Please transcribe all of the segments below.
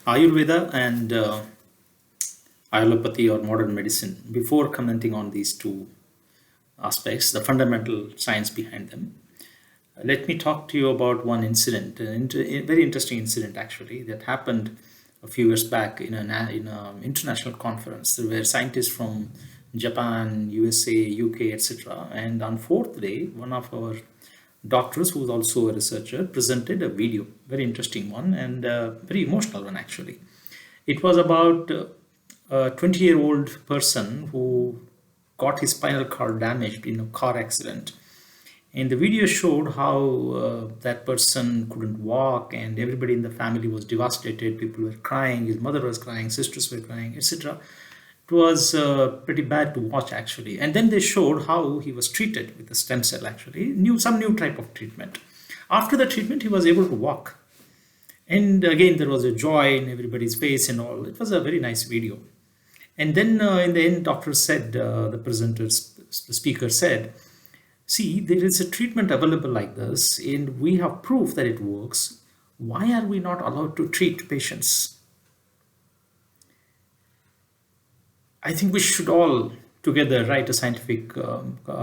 Ayurveda and allopathy or modern medicine. Before commenting on these two aspects, the fundamental science behind them, let me talk to you about one incident, a very interesting incident actually that happened a few years back in an international conference. There were scientists from Japan, USA, UK, etc. And on fourth day, one of our doctors, who was also a researcher, presented a video, very interesting one and very emotional one actually. It was about a 20-year-old person who got his spinal cord damaged in a car accident. And the video showed how that person couldn't walk, and everybody in the family was devastated. People were crying, his mother was crying, sisters were crying, etc. It was pretty bad to watch actually. And then they showed how he was treated with a stem cell actually, some new type of treatment. After the treatment, he was able to walk. And again, there was a joy in everybody's face and all. It was a very nice video. And then in the end, doctor said, the speaker said, see, there is a treatment available like this, and we have proof that it works. Why are we not allowed to treat patients? I think we should all together write a scientific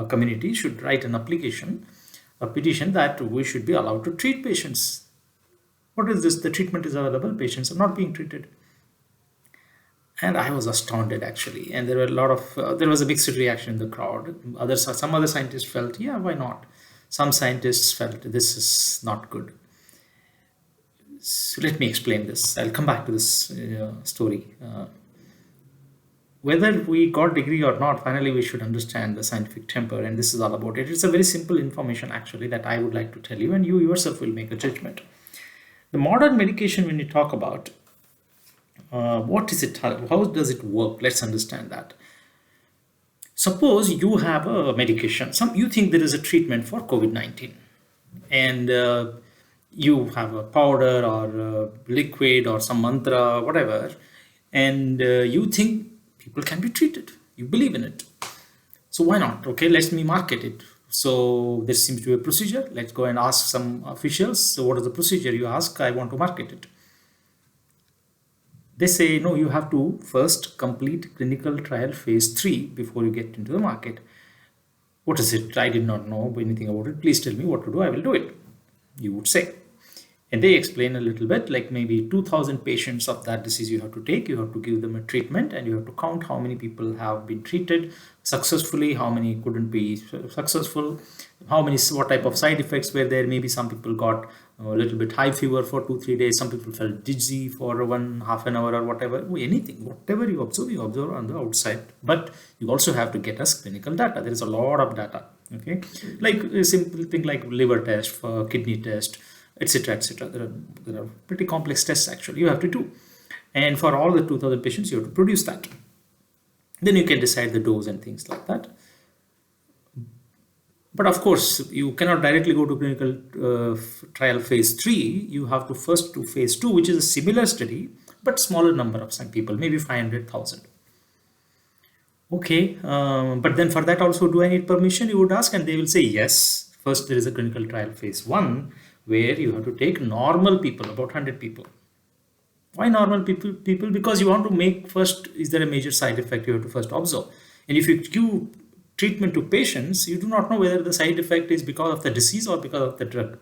community, should write an application, a petition that we should be allowed to treat patients. What is this? The treatment is available, patients are not being treated. And I was astounded actually. And there were a lot of, there was a mixed reaction in the crowd. Some other scientists felt, yeah, why not? Some scientists felt this is not good. So let me explain this. I'll come back to this story. Whether we got degree or not, finally we should understand the scientific temper, and this is all about it. It's a very simple information actually that I would like to tell you, and you yourself will make a judgment. The modern medication, when you talk about, what is it? How does it work? Let's understand that. Suppose you have a medication. You think there is a treatment for COVID-19, and you have a powder or a liquid or some mantra, whatever, and you think people can be treated. You believe in it. So why not? Okay, let me market it. So there seems to be a procedure. Let's go and ask some officials. So what is the procedure? You ask, I want to market it. They say, no, you have to first complete clinical trial phase 3 before you get into the market. What is it? I did not know anything about it. Please tell me what to do. I will do it, you would say. And they explain a little bit, like maybe 2,000 patients of that disease you have to take. You have to give them a treatment, and you have to count how many people have been treated successfully, how many couldn't be successful, what type of side effects were there. Maybe some people got a little bit high fever for 2-3 days. Some people felt dizzy for half an hour or whatever. Whatever you observe on the outside. But you also have to get us clinical data. There is a lot of data. Okay, like a simple thing like liver test, for kidney test, etc., etc. There are pretty complex tests actually you have to do, and for all the 2,000 patients you have to produce that. Then you can decide the dose and things like that. But of course, you cannot directly go to clinical trial phase 3. You have to first do phase 2, which is a similar study but smaller number of some people, maybe 500,000. Okay, but then for that also, do I need permission? You would ask, and they will say yes. First, there is a clinical trial phase 1 where you have to take normal people, about 100 people. Why normal people? Because you want to make first, is there a major side effect you have to first observe. And if you give treatment to patients, you do not know whether the side effect is because of the disease or because of the drug.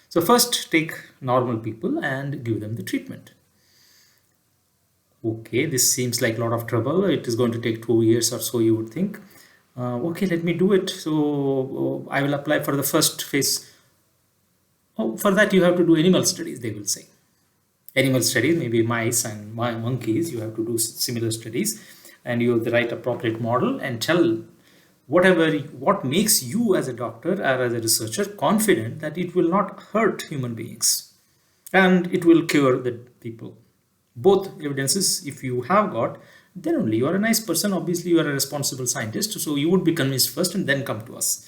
So first take normal people and give them the treatment. Okay, this seems like a lot of trouble. It is going to take 2 years or so, you would think. Okay, let me do it. So I will apply for the first phase. Oh, for that you have to do animal studies, they will say. Animal studies, maybe mice and monkeys, you have to do similar studies, and you have to write appropriate model and tell what makes you as a doctor or as a researcher confident that it will not hurt human beings and it will cure the people. Both evidences, if you have got, then only you are a nice person. Obviously, you are a responsible scientist, so you would be convinced first and then come to us.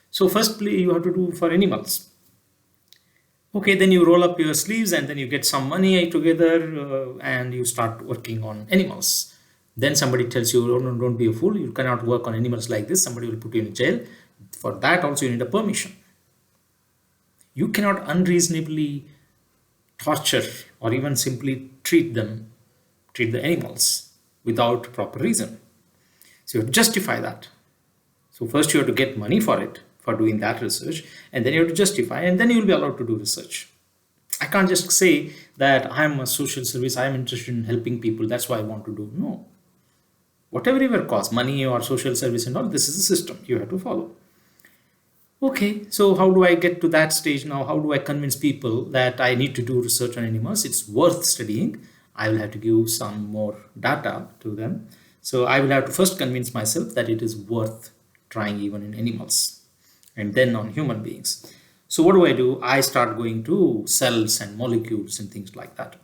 So firstly, you have to do for animals. Okay, then you roll up your sleeves and then you get some money together and you start working on animals. Then somebody tells you, oh, no, don't be a fool, you cannot work on animals like this. Somebody will put you in jail. For that also you need a permission. You cannot unreasonably torture or even simply treat the animals without proper reason. So you have to justify that. So first you have to get money for it, for doing that research, and then you have to justify, and then you will be allowed to do research. I can't just say that I'm a social service, I'm interested in helping people, that's why I want to do. No. Whatever your cause, money or social service and all, this is a system you have to follow. Okay, so how do I get to that stage now? How do I convince people that I need to do research on animals? It's worth studying. I will have to give some more data to them. So I will have to first convince myself that it is worth trying even in animals and then on human beings. So what do? I start going to cells and molecules and things like that.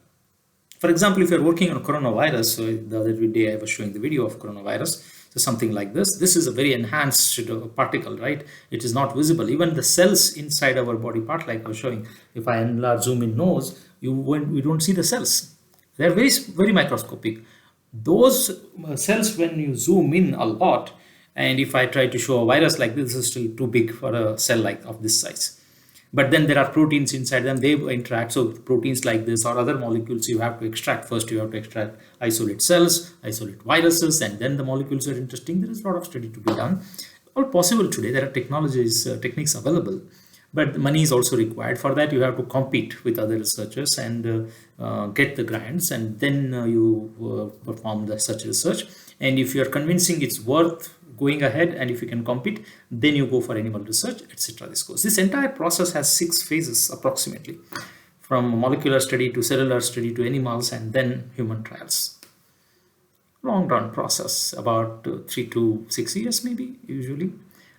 For example, if you're working on coronavirus, so the other day I was showing the video of coronavirus, so something like this. This is a very enhanced particle, right? It is not visible. Even the cells inside our body part, like I was showing, if I enlarge, zoom in nose, we don't see the cells. They're very, very microscopic. Those cells, when you zoom in a lot, and if I try to show a virus like this is still too big for a cell like of this size. But then there are proteins inside them, they interact. So proteins like this or other molecules you have to extract. First you have to extract, isolate cells, isolate viruses, and then the molecules are interesting. There is a lot of study to be done. All possible today. There are techniques available. But money is also required. For that, you have to compete with other researchers and get the grants, and then you perform such research. And if you are convincing it's worth going ahead, and if you can compete, then you go for animal research, etc. This entire process has 6 phases approximately, from molecular study to cellular study to animals, and then human trials. Long run process, about 3 to 6 years maybe usually,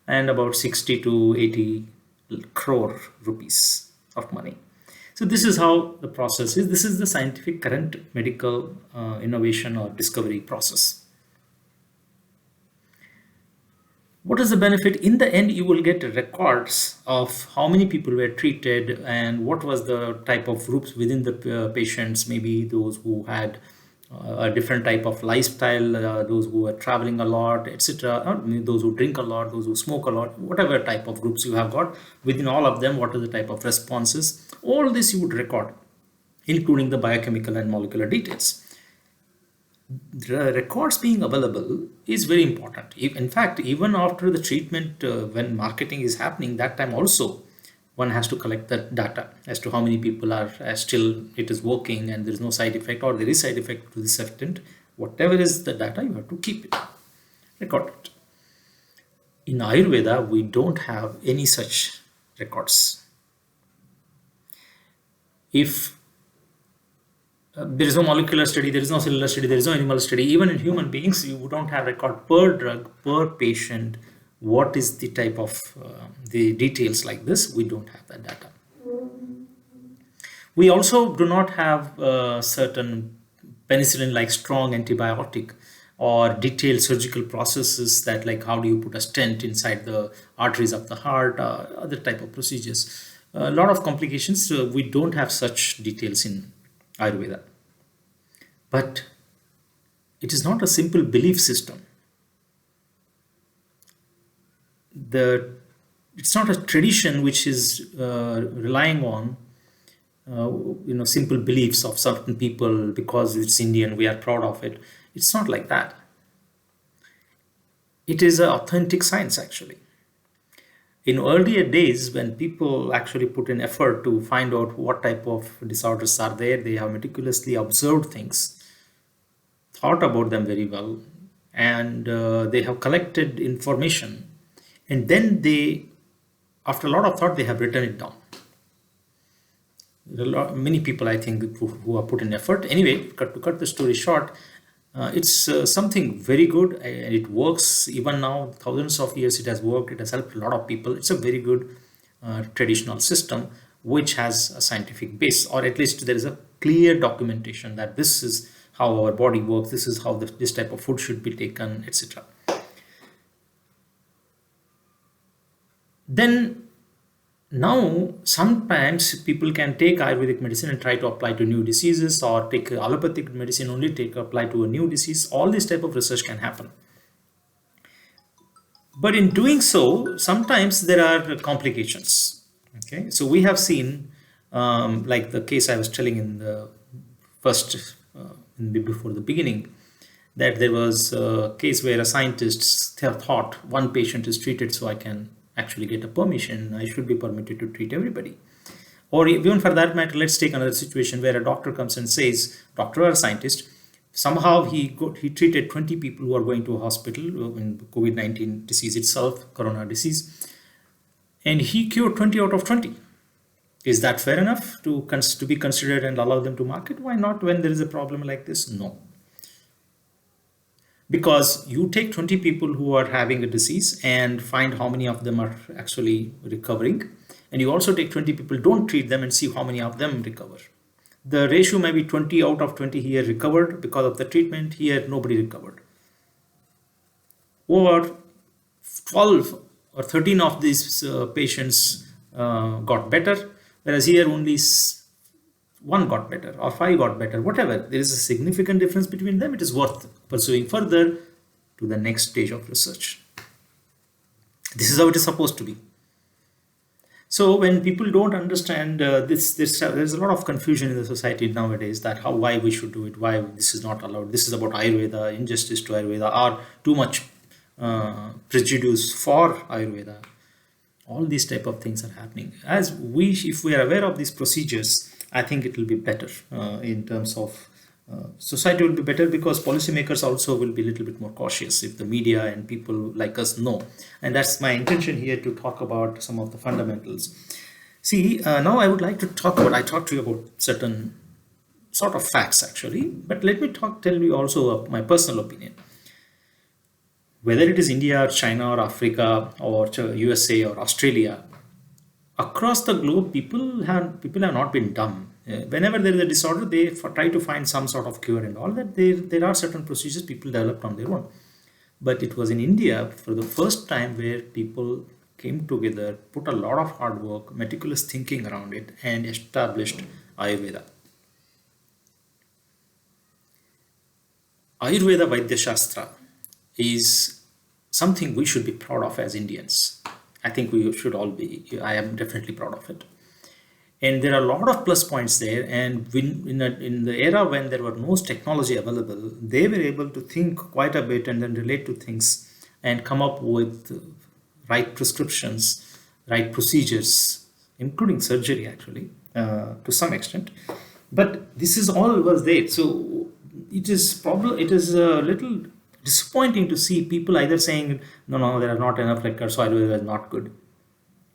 and about 60 to 80 crore rupees of money. So this is how the process is. This is the scientific current medical innovation or discovery process. What is the benefit? In the end, you will get records of how many people were treated and what was the type of groups within the patients, maybe those who had a different type of lifestyle, those who are traveling a lot, etc., those who drink a lot, those who smoke a lot, whatever type of groups you have got, within all of them, what are the type of responses. All this you would record, including the biochemical and molecular details. The records being available is very important. In fact, even after the treatment, when marketing is happening, that time also one has to collect that data as to how many people are still it is working and there is no side effect, or there is side effect to this extent. Whatever is the data, you have to keep it, record it. In Ayurveda, we don't have any such records. If there is no molecular study, there is no cellular study, there is no animal study, even in human beings, you don't have record per drug, per patient, what is the type of the details like this. We don't have that data. We also do not have certain penicillin like strong antibiotic or detailed surgical processes that, like, how do you put a stent inside the arteries of the heart, other type of procedures. A lot of complications. We don't have such details in Ayurveda. But it is not a simple belief system. It's not a tradition which is relying on simple beliefs of certain people because it's Indian, we are proud of it. It's not like that. It is an authentic science actually. In earlier days, when people actually put in effort to find out what type of disorders are there, they have meticulously observed things, thought about them very well, and they have collected information, and then they, after a lot of thought, they have written it down. Many people, I think, who have put in effort. Anyway, to cut the story short, it's something very good, and it works even now. Thousands of years it has worked. It has helped a lot of people. It's a very good traditional system which has a scientific base, or at least there is a clear documentation that this is how our body works, this is how this type of food should be taken, etc. Then now sometimes people can take Ayurvedic medicine and try to apply to new diseases, or take allopathic medicine only, apply to a new disease. All this type of research can happen. But in doing so, sometimes there are complications. Okay, so we have seen like the case I was telling in the first, before the beginning, that there was a case where a scientist thought one patient is treated, so I can actually get a permission. I should be permitted to treat everybody. Or even for that matter, let's take another situation where a doctor comes and says, doctor or a scientist, somehow he treated 20 people who are going to a hospital in COVID-19 disease itself, corona disease, and he cured 20 out of 20. Is that fair enough to be considered and allow them to market? Why not when there is a problem like this? No. Because you take 20 people who are having a disease and find how many of them are actually recovering. And you also take 20 people, don't treat them, and see how many of them recover. The ratio may be 20 out of 20 here recovered because of the treatment. Here, nobody recovered. Or 12 or 13 of these patients got better, whereas here only one got better or 5 got better, whatever. There is a significant difference between them. It is worth pursuing further to the next stage of research. This is how it is supposed to be. So when people don't understand this, there's a lot of confusion in the society nowadays that why we should do it, why this is not allowed. This is about Ayurveda, injustice to Ayurveda, or too much prejudice for Ayurveda. All these type of things are happening. If we are aware of these procedures, I think it will be better in terms of society will be better, because policymakers also will be a little bit more cautious if the media and people like us know. And that's my intention here, to talk about some of the fundamentals. See, now I would like to I talked to you about certain sort of facts actually, but let me tell you also my personal opinion. Whether it is India or China or Africa or USA or Australia, across the globe, people have not been dumb. Whenever there is a disorder, they try to find some sort of cure and all that. There are certain procedures people developed on their own. But it was in India for the first time where people came together, put a lot of hard work, meticulous thinking around it, and established Ayurveda. Ayurveda Vaidya Shastra is something we should be proud of as Indians. I think we should all be. I am definitely proud of it. And there are a lot of plus points there. And in the era when there were no technology available, they were able to think quite a bit and then relate to things and come up with right prescriptions, right procedures, including surgery actually, to some extent. But this is all was there. So it is a little disappointing to see people either saying, no, there are not enough records, so Ayurveda is not good.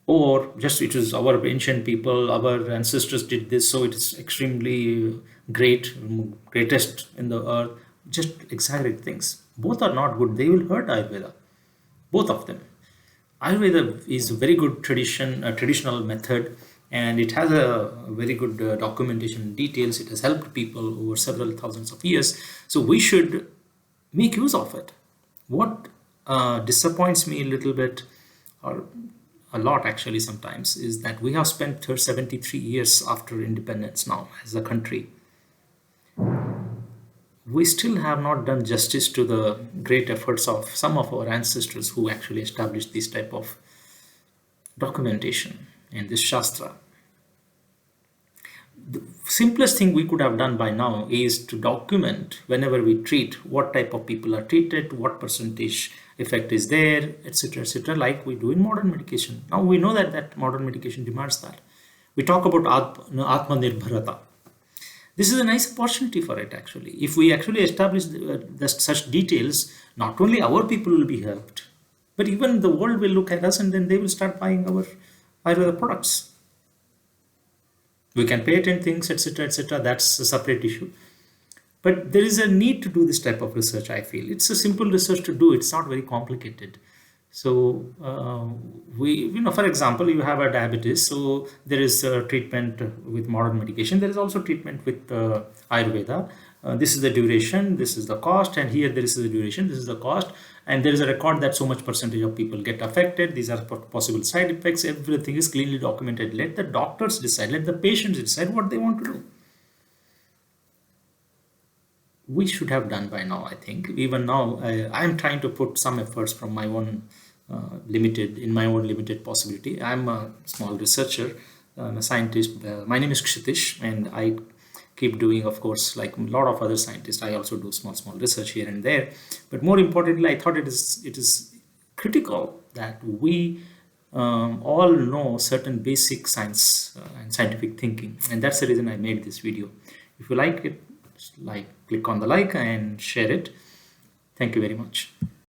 Or just it is our ancient people, our ancestors did this, so it is extremely greatest in the earth. Just exaggerate things. Both are not good. They will hurt Ayurveda. Both of them. Ayurveda is a very good traditional method, and it has a very good documentation details. It has helped people over several thousands of years. So we should make use of it. What disappoints me a little bit, or a lot actually sometimes, is that we have spent 73 years after independence now as a country. We still have not done justice to the great efforts of some of our ancestors who actually established this type of documentation in this Shastra. The simplest thing we could have done by now is to document whenever we treat what type of people are treated, what percentage effect is there, etc., like we do in modern medication. Now we know that modern medication demands that. We talk about Atmanirbharata. This is a nice opportunity for it actually. If we actually establish such details, not only our people will be helped, but even the world will look at us and then they will start buying our Ayurveda products. We can patent things, etc. That's a separate issue. But there is a need to do this type of research, I feel. It's a simple research to do. It's not very complicated. So for example, you have a diabetes. So there is a treatment with modern medication. There is also treatment with Ayurveda. This is the duration, this is the cost, and here this is the duration, this is the cost. And there is a record that so much percentage of people get affected. These are possible side effects. Everything is clearly documented. Let the doctors decide, let the patients decide what they want to do. We should have done by now, I think. Even now, I'm trying to put some efforts from my own limited possibility. I'm a small researcher, I'm a scientist. My name is Kshitish, and I keep doing, of course, like a lot of other scientists. I also do small research here and there. But more importantly, I thought it is critical that we all know certain basic science and scientific thinking, and that's the reason I made this video. If you like it, click on the like and share it. Thank you very much.